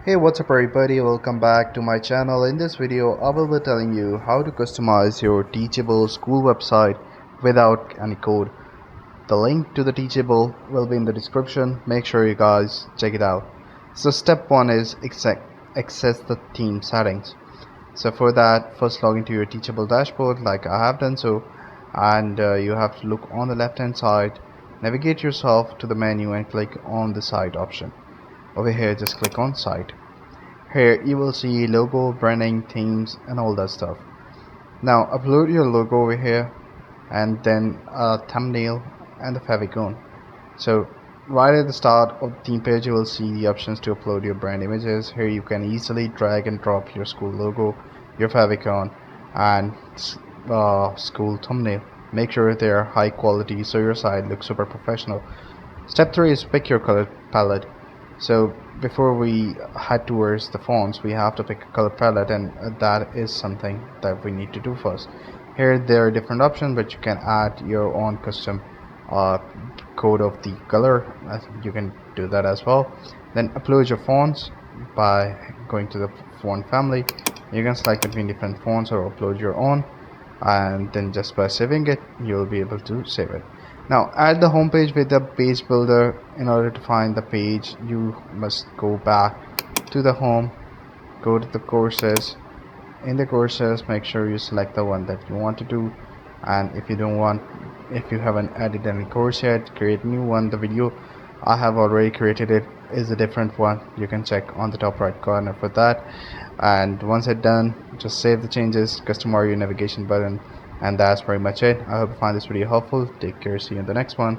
Hey, what's up everybody, welcome back to my channel. In this video I will be telling you how to customize your Teachable school website without any code. The link to the Teachable will be in the description. Make sure you guys check it out. So step 1 is access the theme settings. So for that, first log into your Teachable dashboard like I have done so, and you have to look on the left hand side, navigate yourself to the menu and click on the site option. Over here just click on site. Here you will see logo, branding, themes and all that stuff. Now upload your logo over here and then a thumbnail and the favicon. So right at the start of the theme page you will see the options to upload your brand images. Here you can easily drag and drop your school logo, your favicon and school thumbnail. Make sure they are high quality so your site looks super professional. Step 3 is pick your color palette. So before we head towards the fonts, we have to pick a color palette, and that is something that we need to do first. Here there are different options, but you can add your own custom uh, code of the color. You can do that as well. Then upload your fonts by going to the font family. You can select between different fonts or upload your own, and then just by saving it you'll be able to save it. Now at the home page with the page builder, in order to find the page you must go back to the home, go to the courses. In the courses make sure you select the one that you want to do, and if you haven't added any course yet, create a new one. The video I have already created it is a different one. You can check on the top right corner for that. And once it's done, just save the changes, customize your navigation button, and that's pretty much it. I hope you find this video helpful. Take care, see you in the next one.